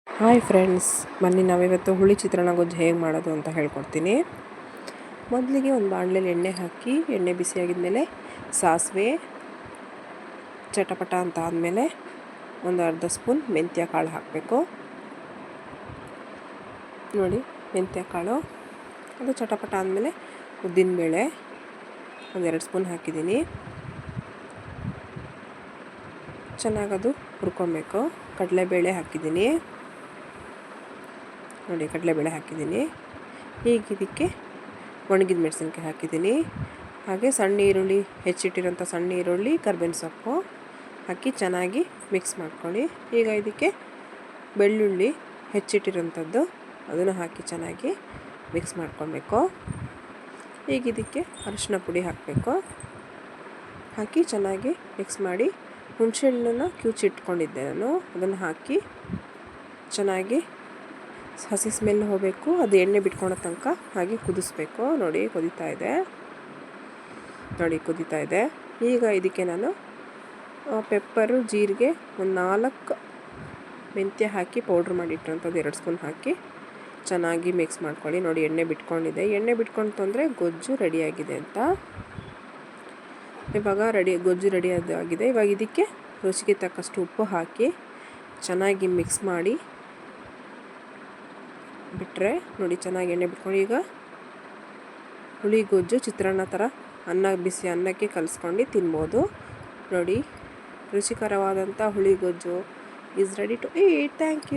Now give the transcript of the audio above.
Hi friends, ಬನ್ನಿ ನಾವಿವತ್ತು ಹುಳಿ ಚಿತ್ರಾನ್ನ ಗೊಜ್ಜು ಹೇಗೆ ಮಾಡೋದು ಅಂತ ಹೇಳ್ಕೊಡ್ತೀನಿ. ಮೊದಲಿಗೆ ಒಂದು ಬಾಣಲೆಯಲ್ಲಿ ಎಣ್ಣೆ ಹಾಕಿ, ಎಣ್ಣೆ ಬಿಸಿಯಾಗಿದ್ಮೇಲೆ ಸಾಸಿವೆ ಚಟಪಟ ಅಂತ ಆದಮೇಲೆ ಒಂದು ಅರ್ಧ ಸ್ಪೂನ್ ಮೆಂತ್ಯ ಕಾಳು ಹಾಕಬೇಕು. ನೋಡಿ, ಮೆಂತ್ಯ ಕಾಳು ಅದು ಚಟಪಟ ಆದಮೇಲೆ ಉದ್ದಿನಬೇಳೆ ಒಂದೆರಡು ಸ್ಪೂನ್ ಹಾಕಿದ್ದೀನಿ. ಚೆನ್ನಾಗದು ಹುರ್ಕೊಬೇಕು. ಕಡಲೆಬೇಳೆ ಹಾಕಿದ್ದೀನಿ. ನೋಡಿ, ಕಡಲೆಬೇಳೆ ಹಾಕಿದ್ದೀನಿ. ಈಗ ಇದಕ್ಕೆ ಒಣಗಿದ ಮೆಣಸಿನ್ಕಾಯಿ ಹಾಕಿದ್ದೀನಿ. ಹಾಗೆ ಸಣ್ಣ ಈರುಳ್ಳಿ, ಹೆಚ್ಚಿಟ್ಟಿರೋಂಥ ಸಣ್ಣ ಈರುಳ್ಳಿ, ಕರ್ಬೇವಿನ ಸೊಪ್ಪು ಹಾಕಿ ಚೆನ್ನಾಗಿ ಮಿಕ್ಸ್ ಮಾಡ್ಕೊಳ್ಳಿ. ಈಗ ಇದಕ್ಕೆ ಬೆಳ್ಳುಳ್ಳಿ ಹೆಚ್ಚಿಟ್ಟಿರೋಂಥದ್ದು ಅದನ್ನು ಹಾಕಿ ಚೆನ್ನಾಗಿ ಮಿಕ್ಸ್ ಮಾಡ್ಕೊಬೇಕು. ಈಗ ಇದಕ್ಕೆ ಅರಿಶಿನ ಪುಡಿ ಹಾಕಬೇಕು. ಹಾಕಿ ಚೆನ್ನಾಗಿ ಮಿಕ್ಸ್ ಮಾಡಿ, ಹುಣಸೆಹಣ್ಣನ್ನು ಕಿವುಚಿಟ್ಕೊಂಡಿದ್ದೆ ನಾನು, ಅದನ್ನು ಹಾಕಿ ಚೆನ್ನಾಗಿ ಹಸಿ ಸ್ಮೆಲ್ ಹೋಗಬೇಕು. ಅದು ಎಣ್ಣೆ ಬಿಟ್ಕೊಳೋ ತನಕ ಹಾಗೆ ಕುದಿಸ್ಬೇಕು. ನೋಡಿ, ಕುದೀತಾ ಇದೆ. ಈಗ ಇದಕ್ಕೆ ನಾನು ಪೆಪ್ಪರು, ಜೀರಿಗೆ, ಒಂದು 4 ಮೆಂತ್ಯ ಹಾಕಿ ಪೌಡ್ರ್ ಮಾಡಿಟ್ಟಿರೋಂಥದ್ದು 2 ಸ್ಪೂನ್ ಹಾಕಿ ಚೆನ್ನಾಗಿ ಮಿಕ್ಸ್ ಮಾಡ್ಕೊಳ್ಳಿ. ನೋಡಿ, ಎಣ್ಣೆ ಬಿಟ್ಕೊಂಡಿದೆ. ಎಣ್ಣೆ ಬಿಟ್ಕೊಂಡು ಅಂದರೆ ಗೊಜ್ಜು ರೆಡಿಯಾಗಿದೆ ಅಂತ. ಇವಾಗ ಗೊಜ್ಜು ರೆಡಿ ಆಗಿದೆ. ಇವಾಗ ಇದಕ್ಕೆ ರುಚಿಗೆ ತಕ್ಕಷ್ಟು ಉಪ್ಪು ಹಾಕಿ ಚೆನ್ನಾಗಿ ಮಿಕ್ಸ್ ಮಾಡಿ ಬಿಟ್ಟರೆ ನೋಡಿ, ಚೆನ್ನಾಗಿ ಎಣ್ಣೆ ಬಿಟ್ಕೊಂಡು ಈಗ ಹುಳಿ ಗೊಜ್ಜು ಚಿತ್ರಾನ್ನ ಥರ ಬಿಸಿ ಅನ್ನಕ್ಕೆ ಕಲಿಸ್ಕೊಂಡು ತಿನ್ಬೋದು. ನೋಡಿ, ರುಚಿಕರವಾದಂಥ ಹುಳಿ ಗೊಜ್ಜು is ready to eat. Thank you.